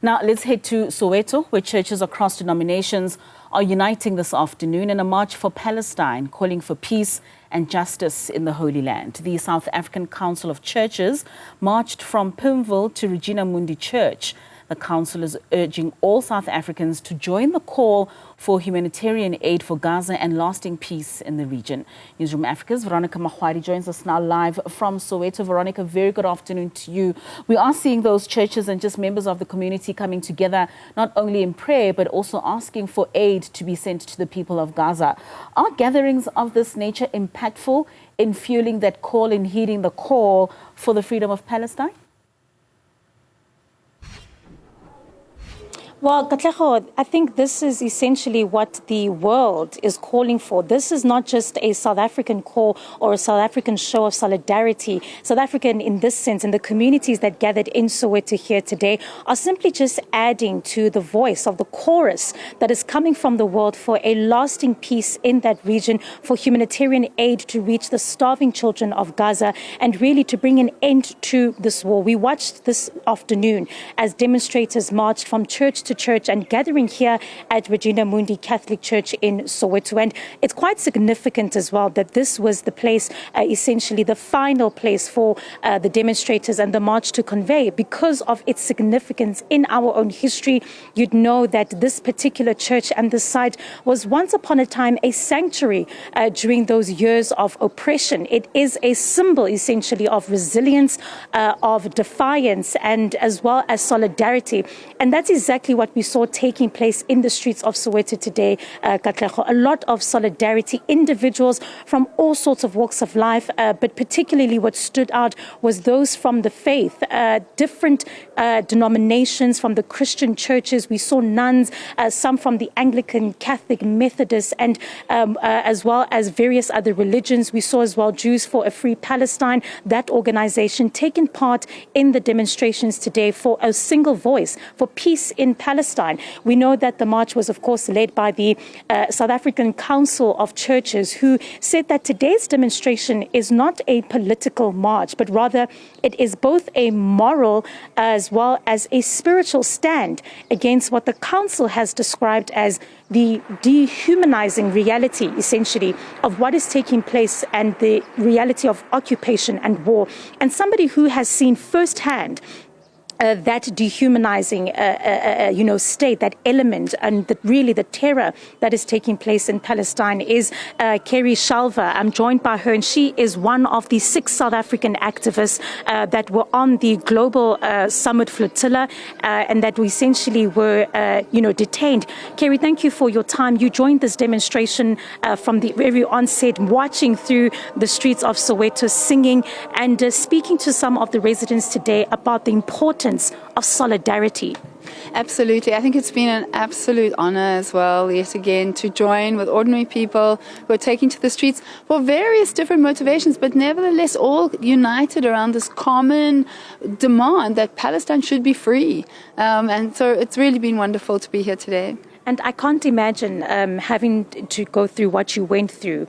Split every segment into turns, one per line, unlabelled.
Now, let's head to Soweto, where churches across denominations are uniting this afternoon in a march for Palestine, calling for peace and justice in the Holy Land. The South African Council of Churches marched from Pimville to Regina Mundi Church. The council is urging all South Africans to join the call for humanitarian aid for Gaza and lasting peace in the region. Newzroom Afrika's Veronica Makhoali joins us now live from Soweto. Veronica, very good afternoon to you. We are seeing those churches and just members of the community coming together, not only in prayer, but also asking for aid to be sent to the people of Gaza. Are gatherings of this nature impactful in fueling that call and heeding the call for the freedom of Palestine?
Well, Katlego, I think this is essentially what the world is calling for. This is not just a South African call or a South African show of solidarity. South African, in this sense, and the communities that gathered in Soweto here today are simply just adding to the voice of the chorus that is coming from the world for a lasting peace in that region, for humanitarian aid to reach the starving children of Gaza, and really to bring an end to this war. We watched this afternoon as demonstrators marched from church to church and gathering here at Regina Mundi Catholic Church in Soweto. And it's quite significant as well that this was the place, essentially the final place for the demonstrators and the march to convey. Because of its significance in our own history, you'd know that this particular church and this site was once upon a time a sanctuary during those years of oppression. It is a symbol essentially of resilience, of defiance, and as well as solidarity. And that's exactly what we saw taking place in the streets of Soweto today, Katlego. A lot of solidarity, individuals from all sorts of walks of life, but particularly what stood out was those from the faith, different denominations from the Christian churches. We saw nuns, some from the Anglican, Catholic, Methodist, and as well as various other religions. We saw as well Jews for a Free Palestine, that organization taking part in the demonstrations today for a single voice, for peace in Palestine. We know that the march was, of course, led by the South African Council of Churches, who said that today's demonstration is not a political march, but rather it is both a moral as well as a spiritual stand against what the council has described as the dehumanizing reality, essentially, of what is taking place and the reality of occupation and war. And somebody who has seen firsthand that dehumanizing, state, that element, and really the terror that is taking place in Palestine is Kerry Shalva. I'm joined by her, and she is one of the 6 South African activists that were on the global summit flotilla and that we essentially were, detained. Kerry, thank you for your time. You joined this demonstration from the very onset, watching through the streets of Soweto, singing and speaking to some of the residents today about the importance of solidarity.
Absolutely. I think it's been an absolute honor as well, yet again, to join with ordinary people who are taking to the streets for various different motivations, but nevertheless all united around this common demand that Palestine should be free. And so it's really been wonderful to be here today.
And I can't imagine having to go through what you went through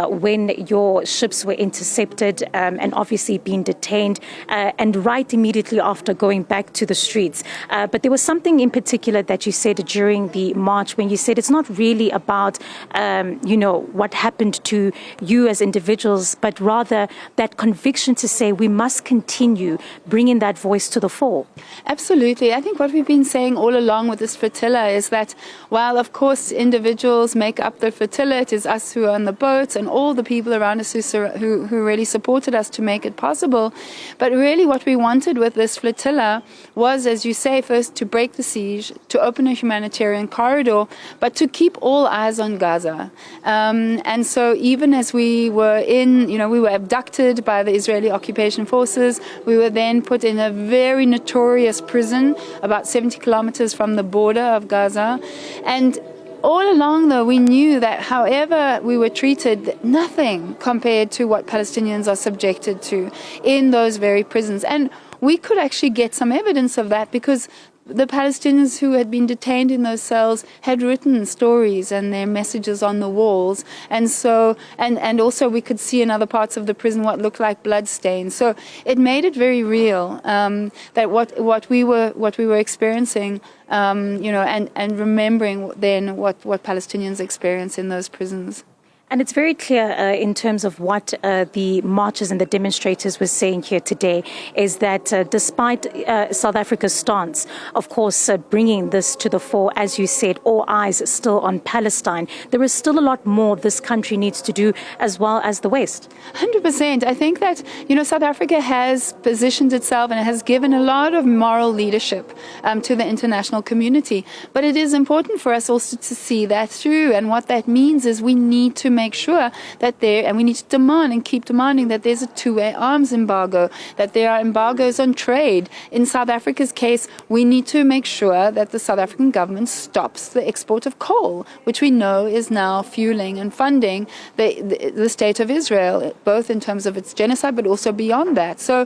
when your ships were intercepted and obviously being detained and right immediately after going back to the streets. But there was something in particular that you said during the march when you said it's not really about, what happened to you as individuals, but rather that conviction to say we must continue bringing that voice to the fore.
Absolutely. I think what we've been saying all along with this flotilla is that while, of course, individuals make up the flotilla, it is us who are on the boats and all the people around us who really supported us to make it possible. But really what we wanted with this flotilla was, as you say, first to break the siege, to open a humanitarian corridor, but to keep all eyes on Gaza. And so even as we were we were abducted by the Israeli occupation forces, we were then put in a very notorious prison about 70 kilometers from the border of Gaza. And all along, though, we knew that however we were treated, nothing compared to what Palestinians are subjected to in those very prisons. And we could actually get some evidence of that because the Palestinians who had been detained in those cells had written stories and their messages on the walls. And so, and also we could see in other parts of the prison what looked like bloodstains. So it made it very real, that what we were experiencing, and remembering then what Palestinians experience in those prisons.
And it's very clear in terms of what the marchers and the demonstrators were saying here today is that despite South Africa's stance, of course, bringing this to the fore, as you said, all eyes still on Palestine, there is still a lot more this country needs to do as well as the West.
100%. I think that, South Africa has positioned itself and has given a lot of moral leadership to the international community. But it is important for us also to see that through. And what that means is we need to make sure that we need to demand and keep demanding that there's a two-way arms embargo, that there are embargoes on trade. In South Africa's case, we need to make sure that the South African government stops the export of coal, which we know is now fueling and funding the state of Israel, both in terms of its genocide, but also beyond that. So,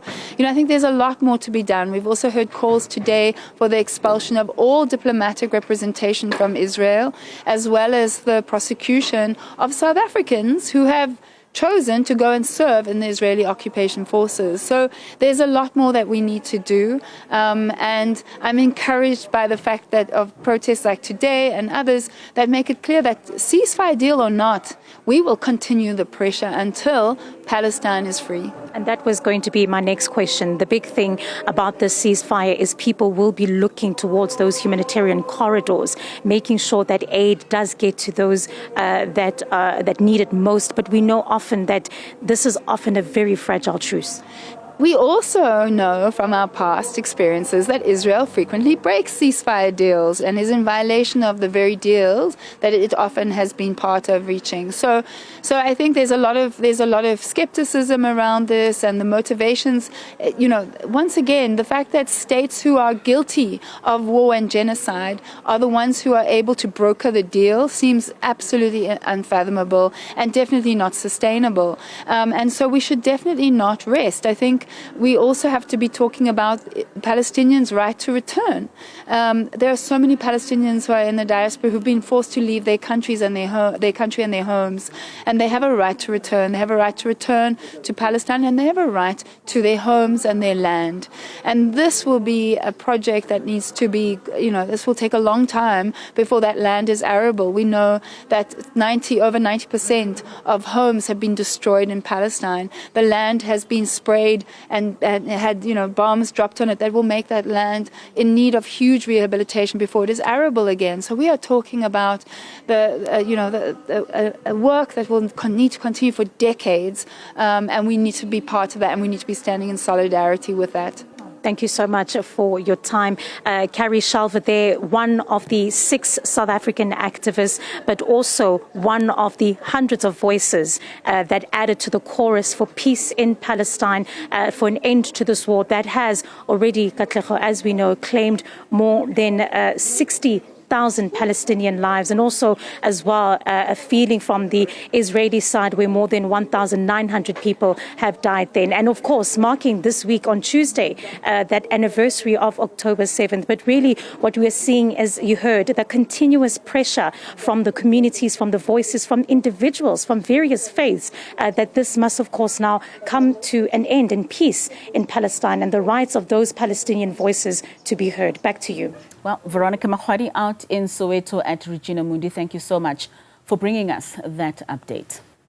I think there's a lot more to be done. We've also heard calls today for the expulsion of all diplomatic representation from Israel, as well as the prosecution of South Africans who have chosen to go and serve in the Israeli occupation forces. So there's a lot more that we need to do. And I'm encouraged by the fact that of protests like today and others that make it clear that ceasefire deal or not, we will continue the pressure until Palestine is free.
And that was going to be my next question. The big thing about this ceasefire is people will be looking towards those humanitarian corridors, making sure that aid does get to those that need it most. But we know often that this is often a very fragile truce.
We also know from our past experiences that Israel frequently breaks ceasefire deals and is in violation of the very deals that it often has been part of reaching. So I think there's a lot of skepticism around this and the motivations. Once again, the fact that states who are guilty of war and genocide are the ones who are able to broker the deal seems absolutely unfathomable and definitely not sustainable. And so we should definitely not rest. I think we also have to be talking about Palestinians' right to return. There are so many Palestinians who are in the diaspora who've been forced to leave their countries and their country and their homes, and they have a right to return. They have a right to return to Palestine, and they have a right to their homes and their land. And this will be a project that needs to be, this will take a long time before that land is arable. We know that over 90% of homes have been destroyed in Palestine. The land has been sprayed and had bombs dropped on it that will make that land in need of huge rehabilitation before it is arable again. So we are talking about the work that will need to continue for decades, and we need to be part of that, and we need to be standing in solidarity with that.
Thank you so much for your time. Carrie Shalva there, one of the 6 South African activists, but also one of the hundreds of voices that added to the chorus for peace in Palestine, for an end to this war that has already, as we know, claimed more than 60,000 Palestinian lives, and also as well a feeling from the Israeli side where more than 1,900 people have died then. And of course, marking this week on Tuesday, that anniversary of October 7th. But really what we are seeing, as you heard, the continuous pressure from the communities, from the voices, from individuals, from various faiths, that this must of course now come to an end in peace in Palestine and the rights of those Palestinian voices to be heard. Back to you.
Well, Veronica Makhoali out in Soweto at Regina Mundi, thank you so much for bringing us that update.